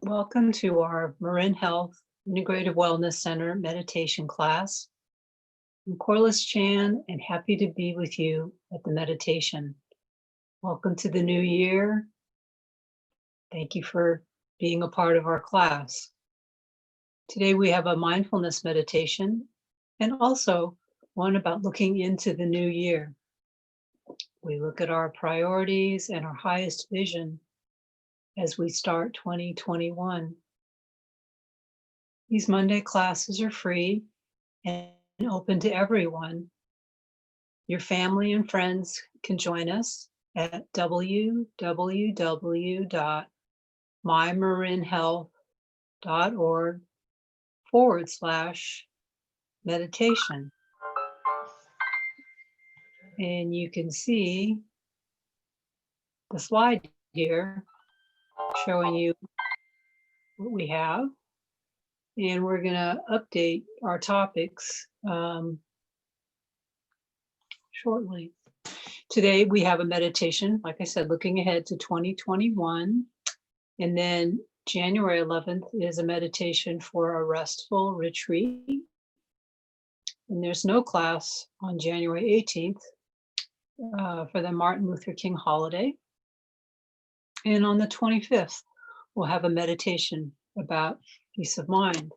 Welcome to our MarinHealth Integrative Wellness Center meditation class. I'm Corliss Chan and happy to be with you at the meditation. Welcome to the new year. Thank you for being a part of our class. Today we have a mindfulness meditation and also one about looking into the new year. We look at our priorities and our highest vision as we start 2021. These Monday classes are free and open to everyone. Your family and friends can join us at www.mymarinhealth.org/meditation. And you can see the slide here showing you what we have. And we're going to update our topics shortly. Today we have a meditation, like I said, looking ahead to 2021. And then January 11th is a meditation for a restful retreat. And there's no class on January 18th for the Martin Luther King holiday. And on the 25th, we'll have a meditation about peace of mind.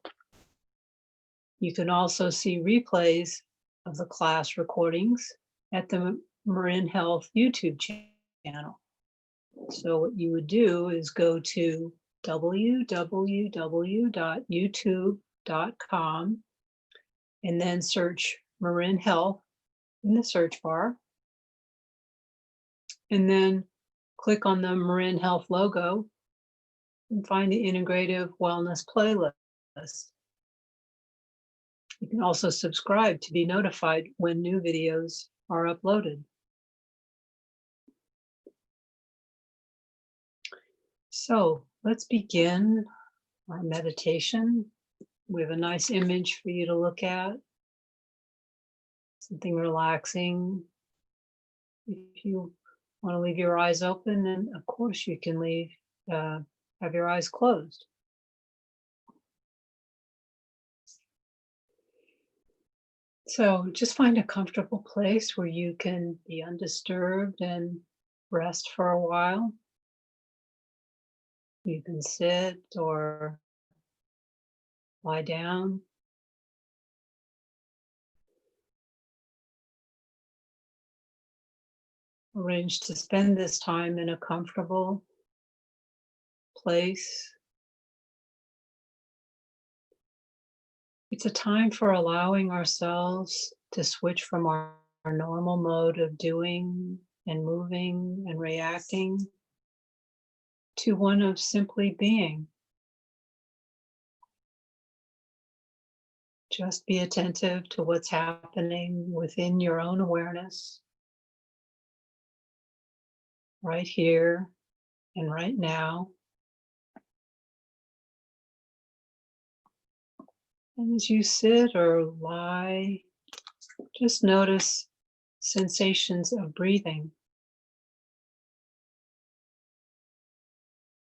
You can also see replays of the class recordings at the MarinHealth YouTube channel. So what you would do is go to www.youtube.com and then search MarinHealth in the search bar. And then click on the MarinHealth logo and find the Integrative Wellness playlist. You can also subscribe to be notified when new videos are uploaded. So let's begin our meditation. We have a nice image for you to look at, something relaxing. If you want to leave your eyes open, then of course you can have your eyes closed. So just find a comfortable place where you can be undisturbed and rest for a while. You can sit or lie down. Arrange to spend this time in a comfortable place. It's a time for allowing ourselves to switch from our normal mode of doing and moving and reacting to one of simply being. Just be attentive to what's happening within your own awareness, right here and right now. And as you sit or lie, just notice sensations of breathing.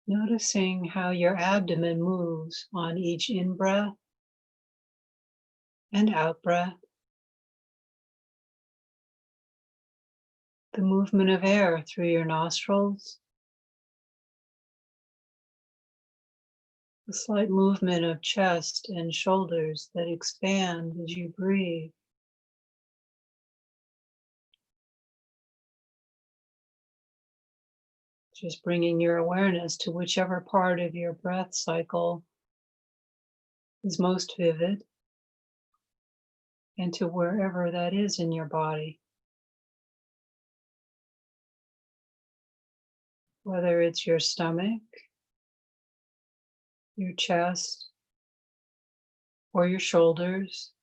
Noticing how your abdomen moves on each in-breath and out-breath. The movement of air through your nostrils. The slight movement of chest and shoulders that expand as you breathe. Just bringing your awareness to whichever part of your breath cycle is most vivid and to wherever that is in your body. Whether it's your stomach, your chest, or your shoulders,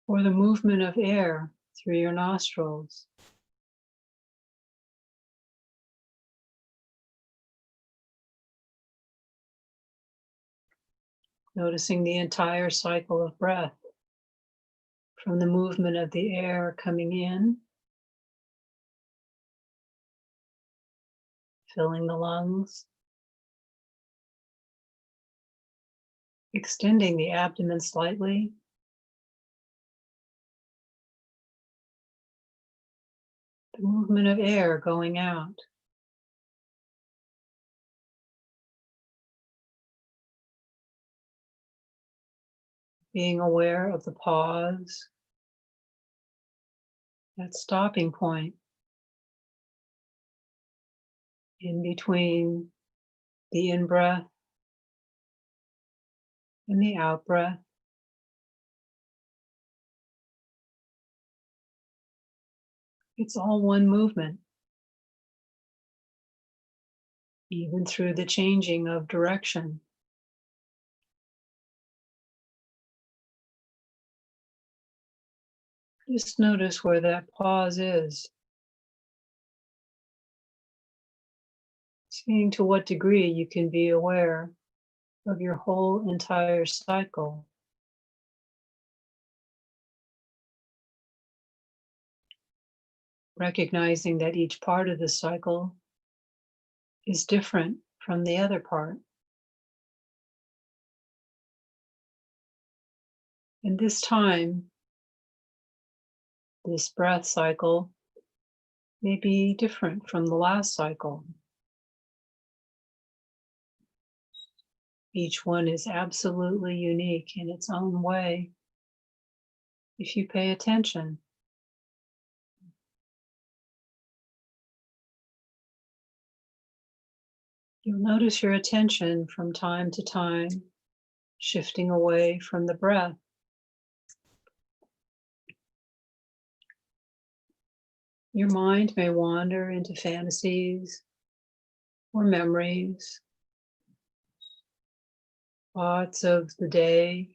or the movement of air through your nostrils. Noticing the entire cycle of breath, from the movement of the air coming in, filling the lungs, extending the abdomen slightly, the movement of air going out. Being aware of the pause, that stopping point in between the in-breath and the out-breath. It's all one movement, even through the changing of direction. Just notice where that pause is. Seeing to what degree you can be aware of your whole entire cycle. Recognizing that each part of the cycle is different from the other part. And this time, this breath cycle may be different from the last cycle. Each one is absolutely unique in its own way if you pay attention. You'll notice your attention from time to time shifting away from the breath. Your mind may wander into fantasies or memories, thoughts of the day,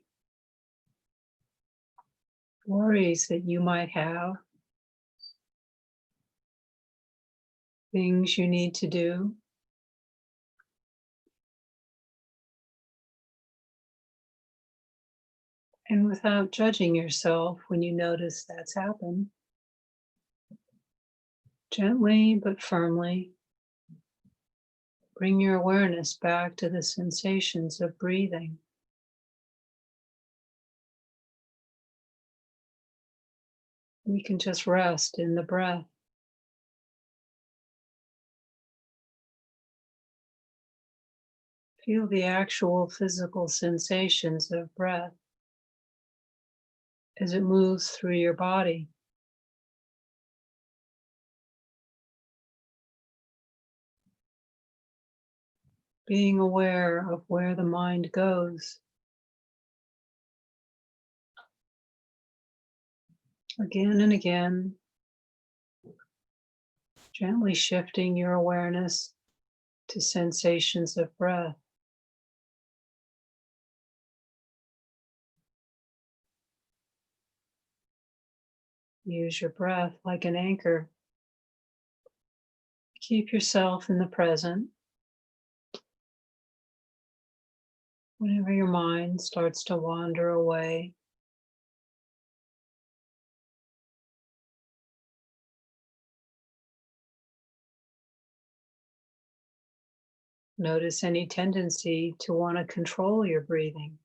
worries that you might have, things you need to do. And without judging yourself when you notice that's happened, gently but firmly bring your awareness back to the sensations of breathing. We can just rest in the breath. Feel the actual physical sensations of breath as it moves through your body. Being aware of where the mind goes. Again and again, gently shifting your awareness to sensations of breath. Use your breath like an anchor. Keep yourself in the present. Whenever your mind starts to wander away, notice any tendency to want to control your breathing.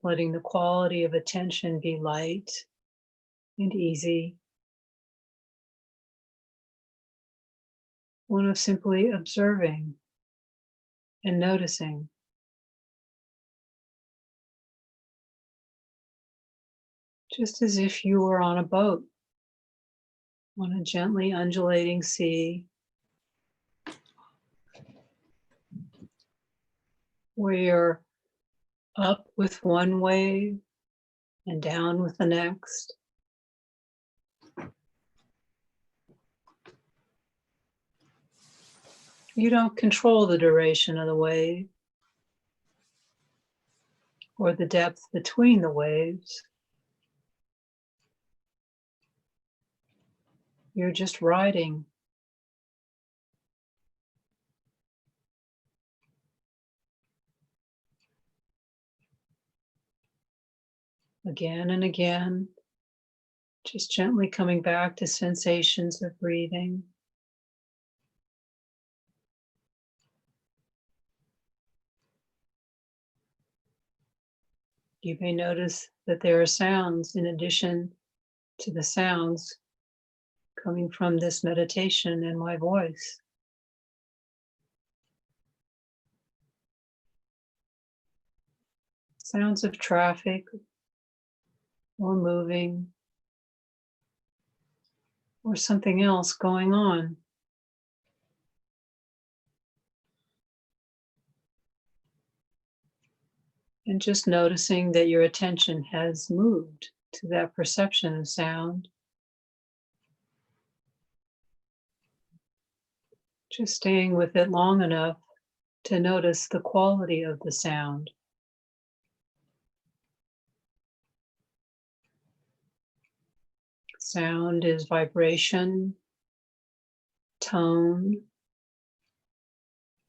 Letting the quality of attention be light and easy. One of simply observing and noticing. Just as if you were on a boat, on a gently undulating sea, where you're up with one wave and down with the next. You don't control the duration of the wave or the depth between the waves. You're just riding. Again and again, Just gently coming back to sensations of breathing. You may notice that there are sounds in addition to the sounds coming from this meditation and my voice. Sounds of traffic or moving or something else going on. And just noticing that your attention has moved to that perception of sound. Just staying with it long enough to notice the quality of the sound. Sound is vibration, tone,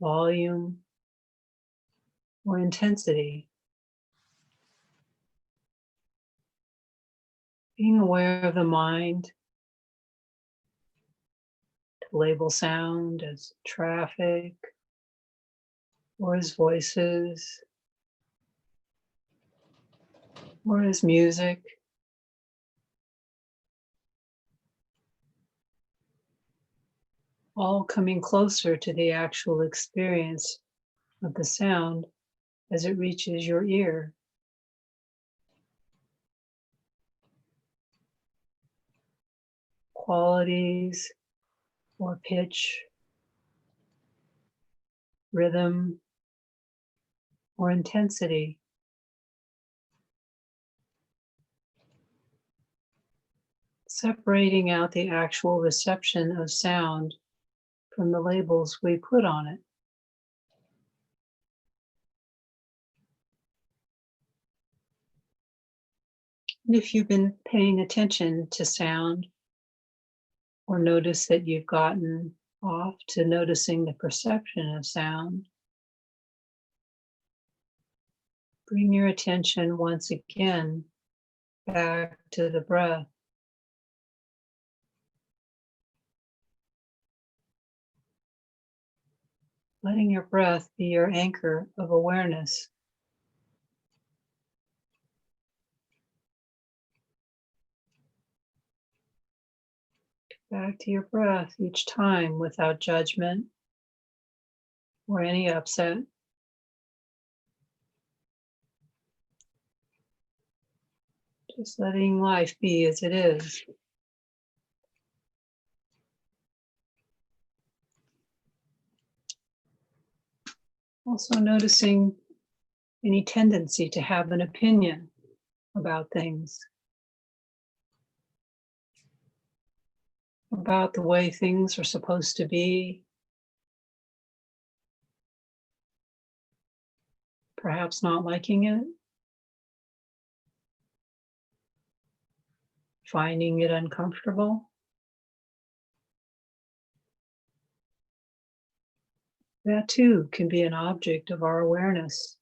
volume, or intensity. Being aware of the mind to label sound as traffic or as voices or as music. All coming closer to the actual experience of the sound as it reaches your ear. Qualities or pitch, rhythm, or intensity. Separating out the actual reception of sound from the labels we put on it. And if you've been paying attention to sound or notice that you've gotten off to noticing the perception of sound, bring your attention once again back to the breath. Letting your breath be your anchor of awareness. Back to your breath each time without judgment or any upset. Just letting life be as it is. Also noticing any tendency to have an opinion about things, about the way things are supposed to be, perhaps not liking it, finding it uncomfortable. That too can be an object of our awareness.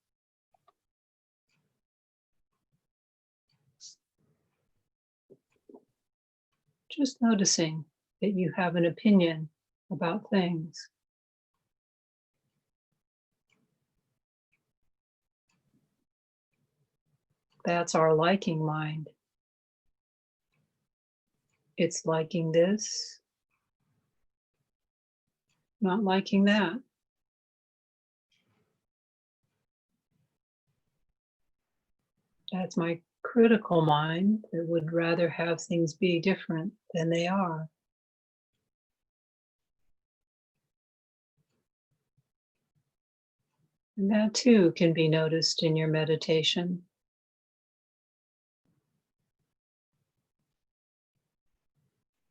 Just noticing that you have an opinion about things. That's our liking mind. It's liking this, not liking that. That's my critical mind that would rather have things be different than they are. And that too can be noticed in your meditation.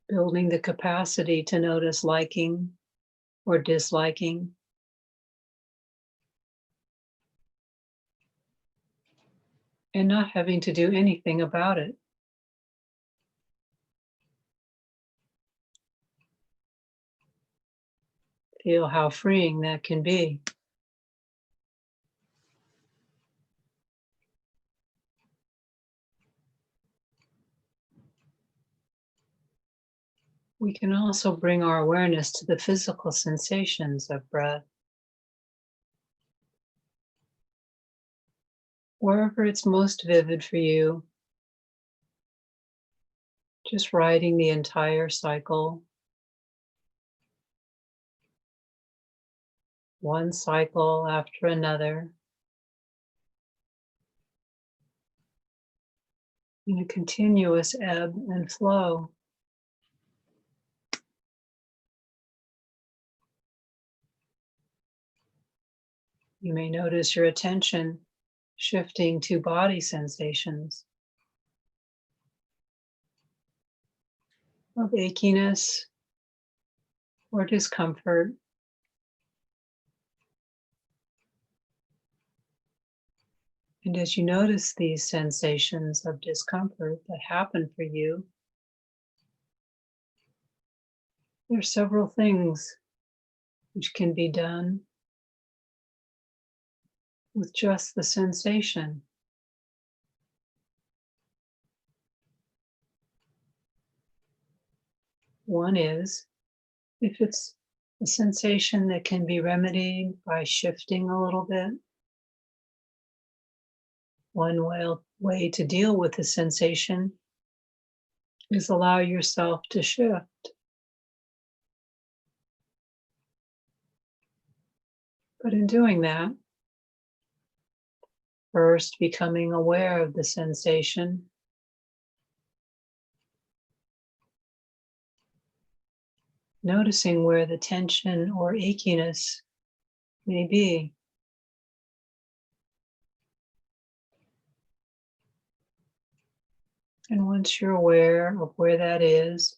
Building the capacity to notice liking or disliking. And not having to do anything about it. Feel how freeing that can be. We can also bring our awareness to the physical sensations of breath. Wherever it's most vivid for you, just riding the entire cycle, one cycle after another, in a continuous ebb and flow. You may notice your attention shifting to body sensations of achiness or discomfort. And as you notice these sensations of discomfort that happen for you, there are several things which can be done with just the sensation. One is, if it's a sensation that can be remedied by shifting a little bit, one way to deal with the sensation is allow yourself to shift. But in doing that, first becoming aware of the sensation, noticing where the tension or achiness may be. And once you're aware of where that is,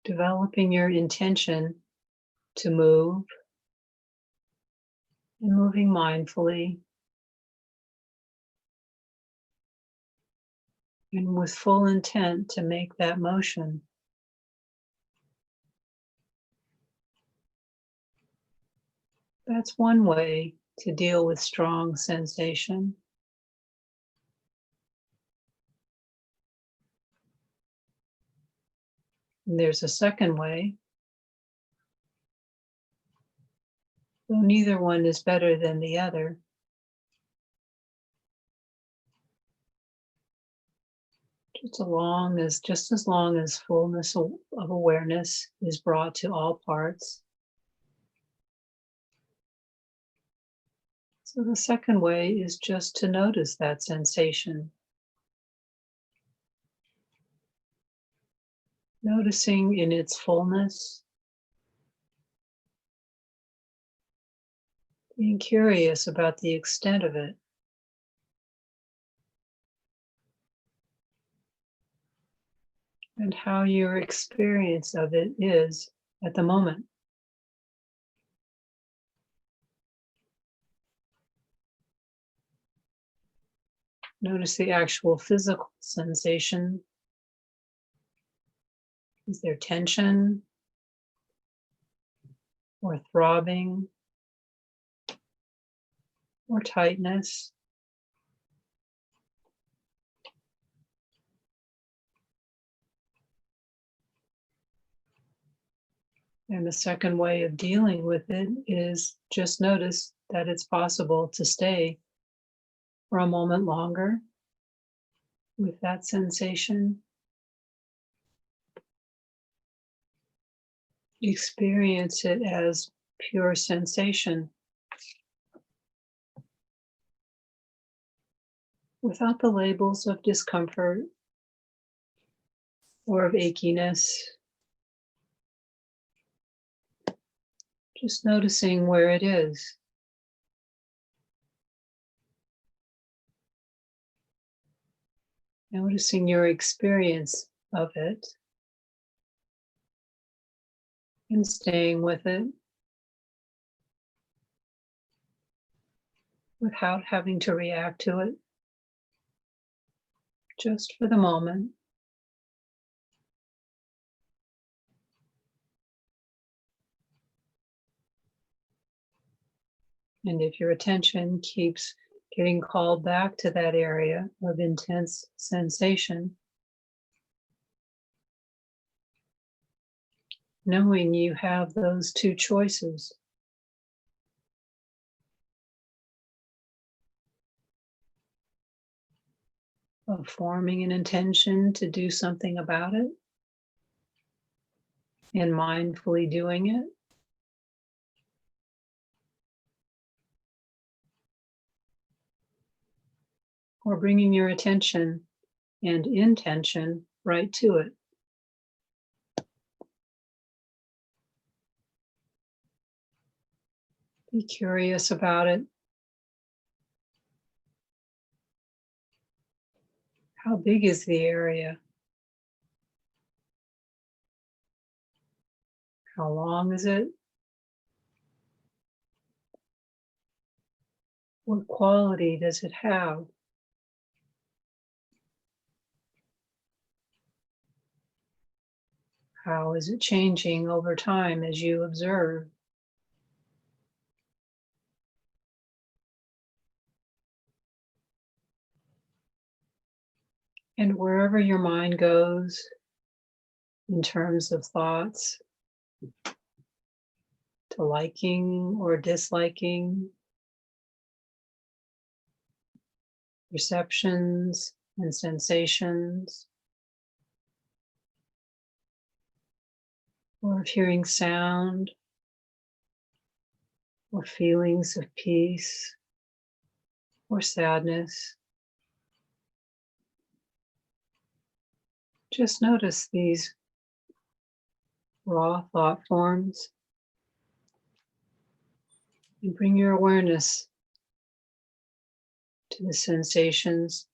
developing your intention to move and moving mindfully and with full intent to make that motion. That's one way to deal with strong sensation. And there's a second way, though neither one is better than the other. Just as long as fullness of awareness is brought to all parts. So the second way is just to notice that sensation. Noticing in its fullness, being curious about the extent of it. And how your experience of it is at the moment. Notice the actual physical sensation. Is there tension or throbbing or tightness? And the second way of dealing with it is just notice that it's possible to stay for a moment longer with that sensation. Experience it as pure sensation without the labels of discomfort or of achiness. Just noticing where it is. Noticing your experience of it and staying with it without having to react to it, just for the moment. And if your attention keeps getting called back to that area of intense sensation, knowing you have those two choices. Of forming an intention to do something about it and mindfully doing it, or bringing your attention and intention right to it. Be curious about it. How big is the area? How long is it? What quality does it have? How is it changing over time as you observe? And wherever your mind goes in terms of thoughts, to liking or disliking, perceptions and sensations, or of hearing sound, or feelings of peace or sadness. Just notice these raw thought forms and bring your awareness to the sensations,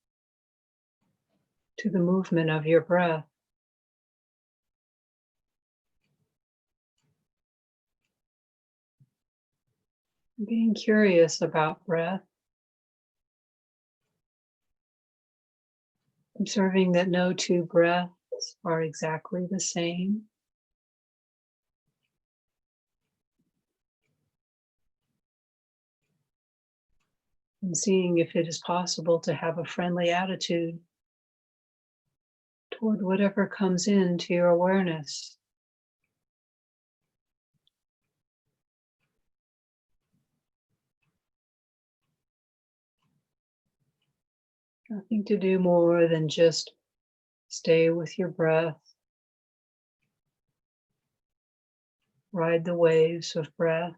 to the movement of your breath. Being curious about breath, observing that no two breaths are exactly the same. And seeing if it is possible to have a friendly attitude toward whatever comes into your awareness. Nothing to do more than just stay with your breath, ride the waves of breath.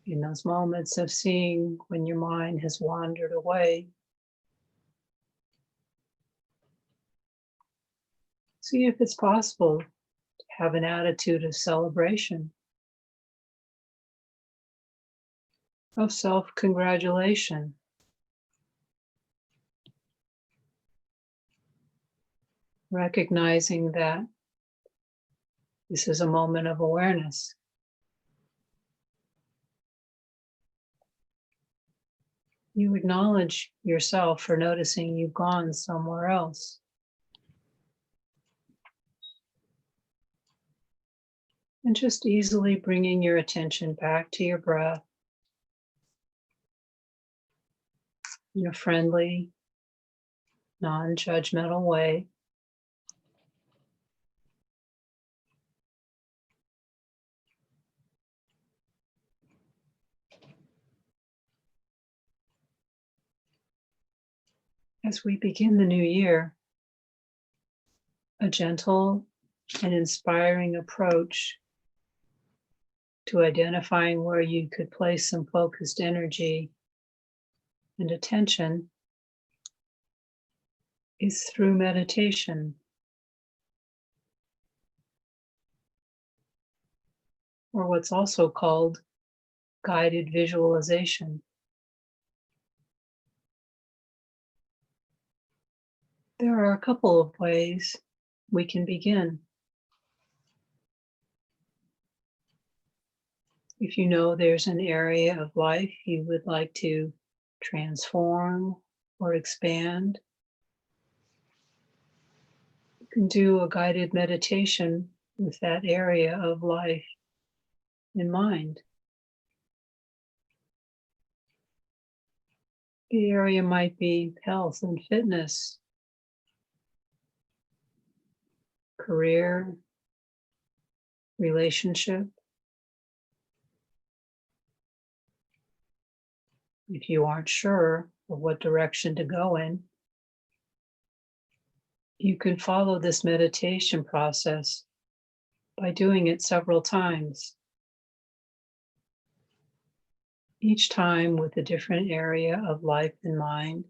In those moments of seeing when your mind has wandered away, see if it's possible to have an attitude of celebration, of self-congratulation, recognizing that this is a moment of awareness. You acknowledge yourself for noticing you've gone somewhere else. And just easily bringing your attention back to your breath in a friendly, non-judgmental way. As we begin the new year, a gentle and inspiring approach to identifying where you could place some focused energy and attention is through meditation, or what's also called guided visualization. There are a couple of ways we can begin. If you know there's an area of life you would like to transform or expand, you can do a guided meditation with that area of life in mind. The area might be health and fitness, career, relationship. If you aren't sure of what direction to go in, you can follow this meditation process by doing it several times, each time with a different area of life in mind.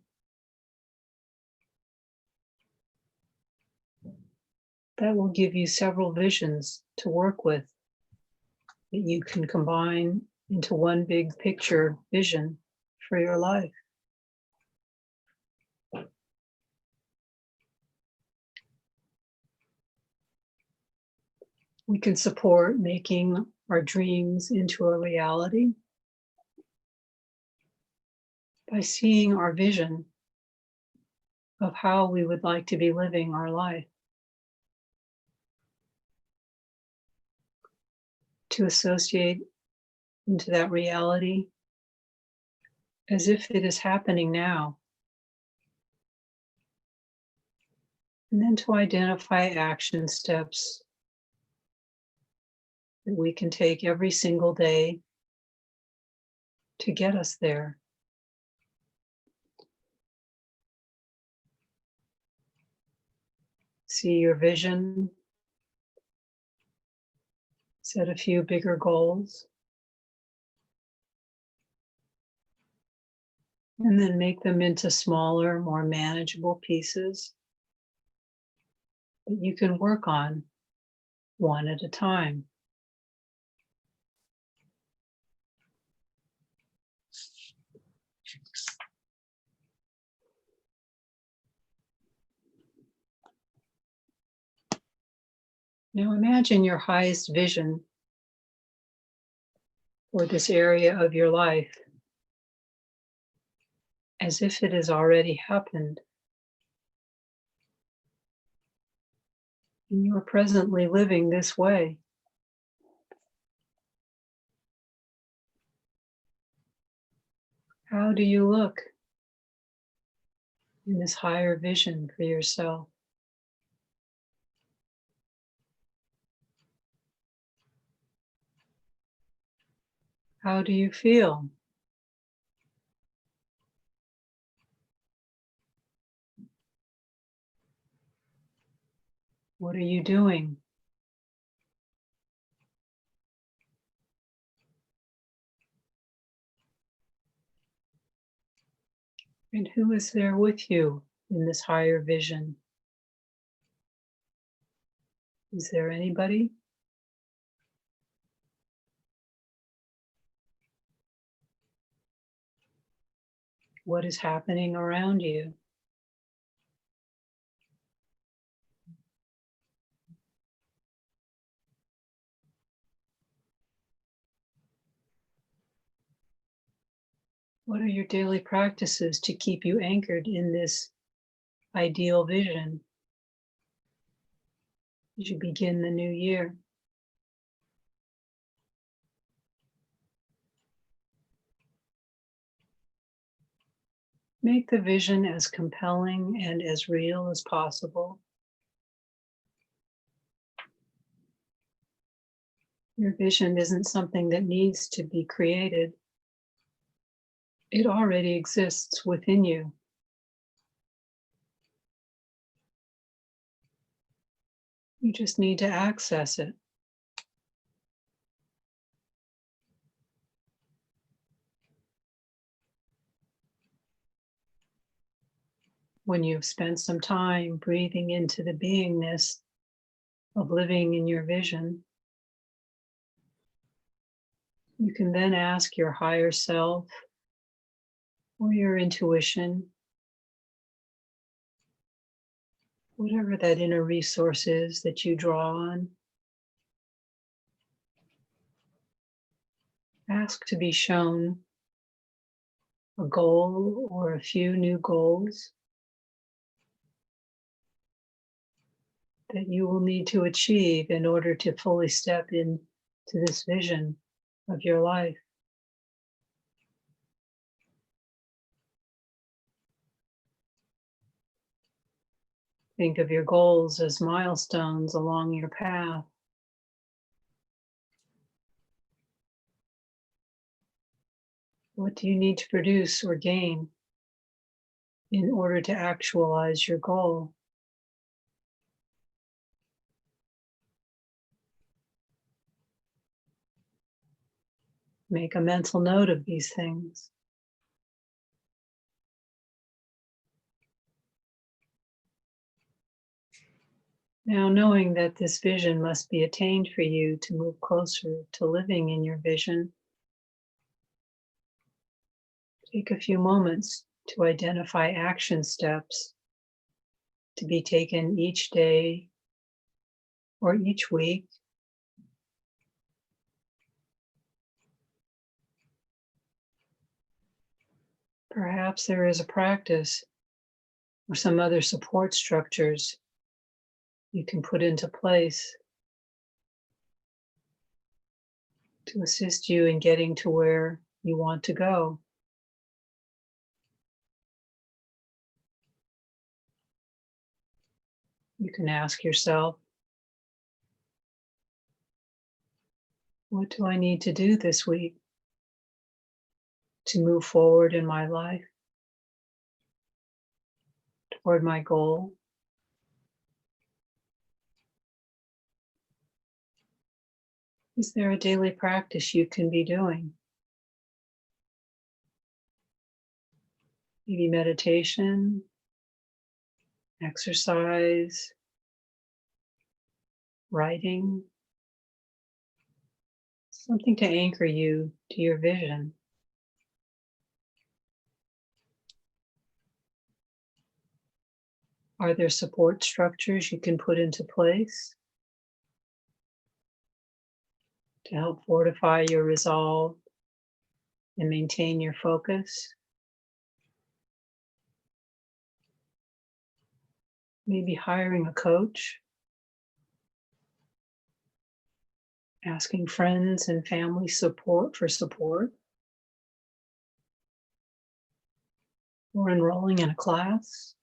That will give you several visions to work with that you can combine into one big picture vision for your life. We can support making our dreams into a reality by seeing our vision of how we would like to be living our life. To associate into that reality as if it is happening now. And then to identify action steps that we can take every single day to get us there. See your vision, set a few bigger goals, and then make them into smaller, more manageable pieces that you can work on one at a time. Now imagine your highest vision for this area of your life as if it has already happened. And you are presently living this way. How do you look in this higher vision for yourself? How do you feel? What are you doing? And who is there with you in this higher vision? Is there anybody? What is happening around you? What are your daily practices to keep you anchored in this ideal vision as you begin the new year? Make the vision as compelling and as real as possible. Your vision isn't something that needs to be created. It already exists within you. You just need to access it. When you've spent some time breathing into the beingness of living in your vision, you can then ask your higher self or your intuition, whatever that inner resource is that you draw on, ask to be shown a goal or a few new goals that you will need to achieve in order to fully step into this vision of your life. Think of your goals as milestones along your path. What do you need to produce or gain in order to actualize your goal? Make a mental note of these things. Now, knowing that this vision must be attained for you to move closer to living in your vision, take a few moments to identify action steps to be taken each day or each week. Perhaps there is a practice or some other support structures you can put into place to assist you in getting to where you want to go. You can ask yourself, what do I need to do this week to move forward in my life toward my goal? Is there a daily practice you can be doing? Maybe meditation, exercise, writing, something to anchor you to your vision. Are there support structures you can put into place to help fortify your resolve and maintain your focus? Maybe hiring a coach, asking friends and family support, or enrolling in a class.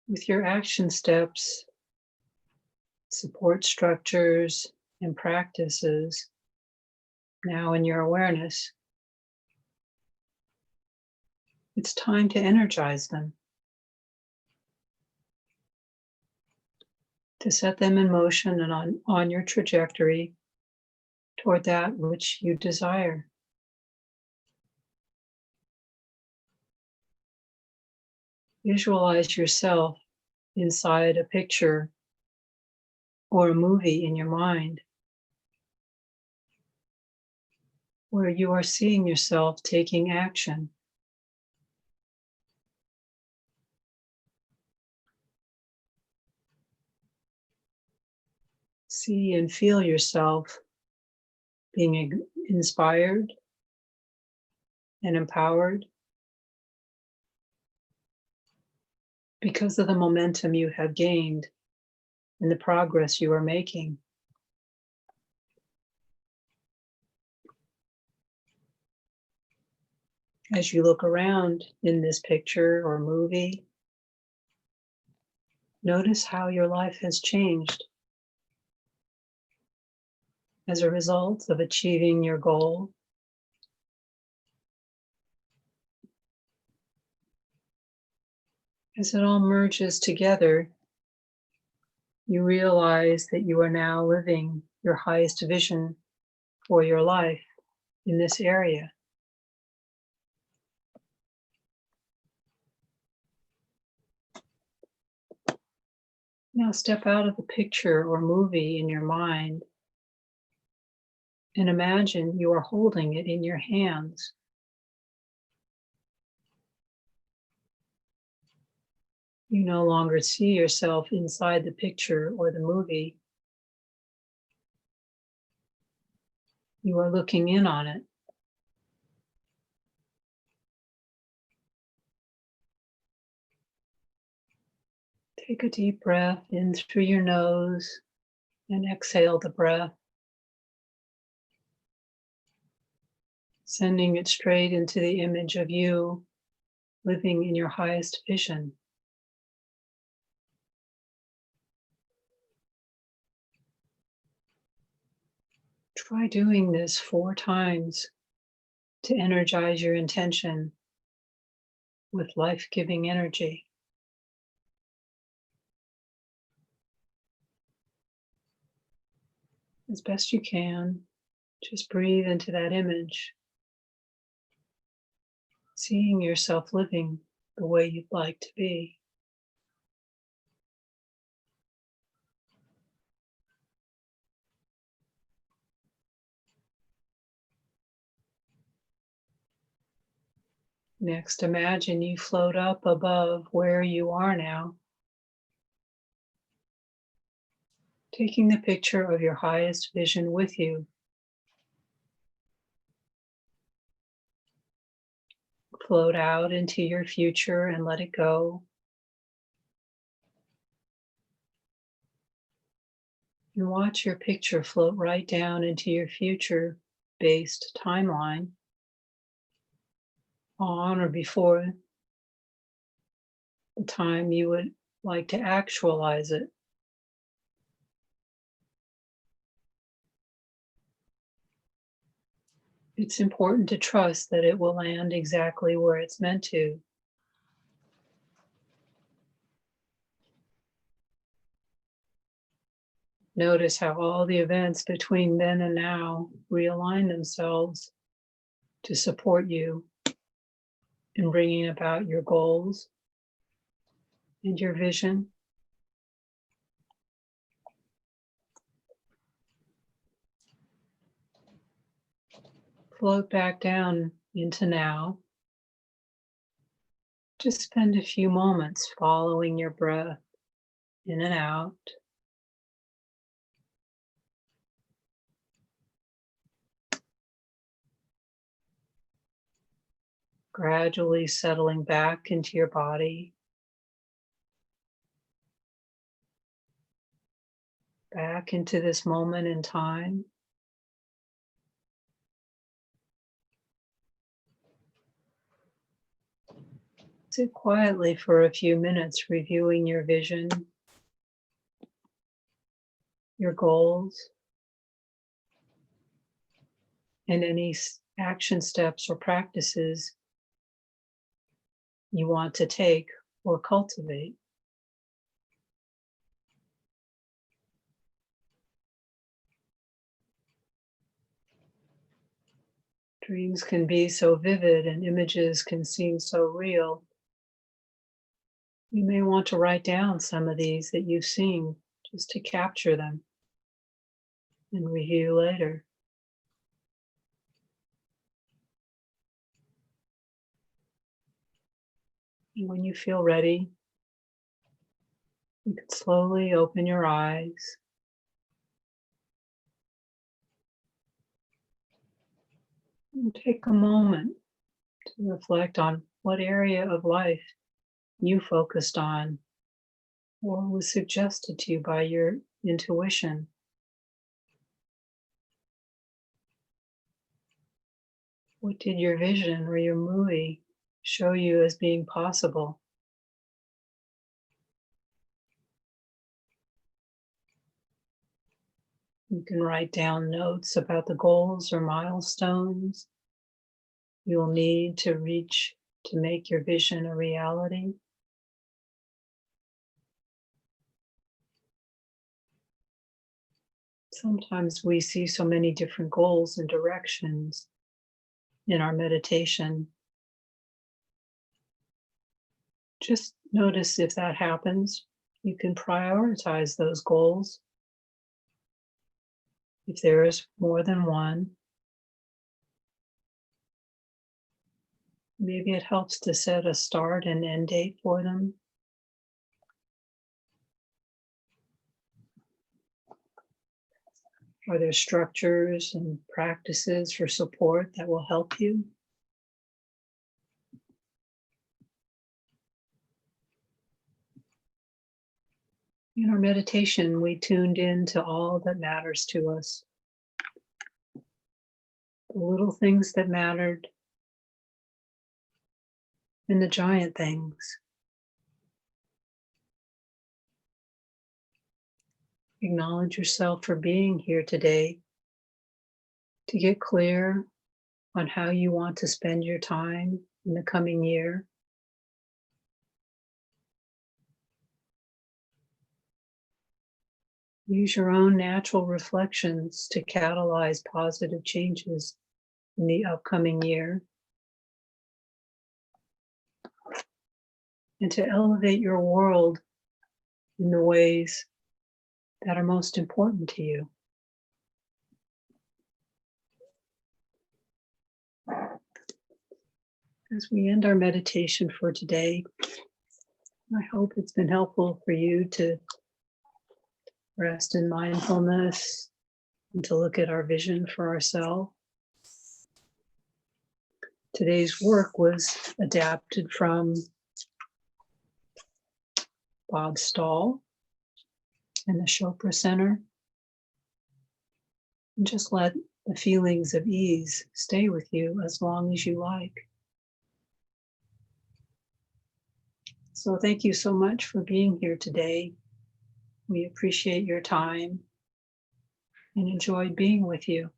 With your action steps, support structures, and practices now in your awareness, it's time to energize them, to set them in motion and on your trajectory toward that which you desire. Visualize yourself inside a picture or a movie in your mind where you are seeing yourself taking action. See and feel yourself being inspired and empowered because of the momentum you have gained and the progress you are making. As you look around in this picture or movie, notice how your life has changed as a result of achieving your goal. As it all merges together, you realize that you are now living your highest vision for your life in this area. Now step out of the picture or movie in your mind and imagine you are holding it in your hands. You no longer see yourself inside the picture or the movie. You are looking in on it. Take a deep breath in through your nose and exhale the breath. sending it straight into the image of you living in your highest vision. Try doing this 4 times to energize your intention with life-giving energy. As best you can, just breathe into that image, seeing yourself living the way you'd like to be. Next, imagine you float up above where you are now, taking the picture of your highest vision with you. Float out into your future and let it go. And watch your picture float right down into your future-based timeline on or before the time you would like to actualize it. It's important to trust that it will land exactly where it's meant to. Notice how all the events between then and now realign themselves to support you in bringing about your goals and your vision. Float back down into now. Just spend a few moments following your breath in and out. Gradually settling back into your body, back into this moment in time. Sit quietly for a few minutes, reviewing your vision, your goals, and any action steps or practices you want to take or cultivate. Dreams can be so vivid and images can seem so real. You may want to write down some of these that you've seen just to capture them and review later. And when you feel ready, you can slowly open your eyes. And take a moment to reflect on what area of life you focused on or was suggested to you by your intuition. What did your vision or your movie show you as being possible? You can write down notes about the goals or milestones you'll need to reach to make your vision a reality. Sometimes we see so many different goals and directions in our meditation. Just notice if that happens. You can prioritize those goals. If there is more than one, maybe it helps to set a start and end date for them. Are there structures and practices for support that will help you? In our meditation, we tuned in to all that matters to us. the little things that mattered, and the giant things. Acknowledge yourself for being here today to get clear on how you want to spend your time in the coming year. Use your own natural reflections to catalyze positive changes in the upcoming year and to elevate your world in the ways that are most important to you. As we end our meditation for today, I hope it's been helpful for you to rest in mindfulness and to look at our vision for ourselves. Today's work was adapted from Bob Stahl and the Chopra Center. And just let the feelings of ease stay with you as long as you like. So thank you so much for being here today. We appreciate your time and enjoyed being with you.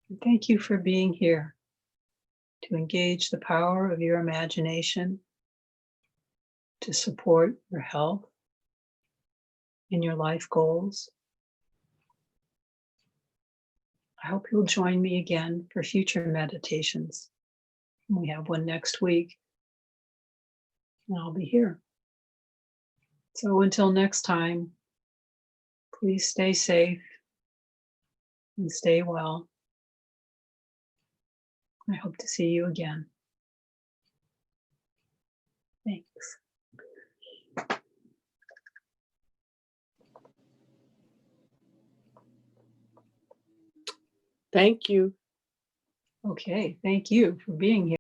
And thank you for being here to engage the power of your imagination to support your health and your life goals. I hope you'll join me again for future meditations. We have one next week, and I'll be here. So until next time, please stay safe and stay well. I hope to see you again. Thanks. Thank you. Okay, thank you for being here.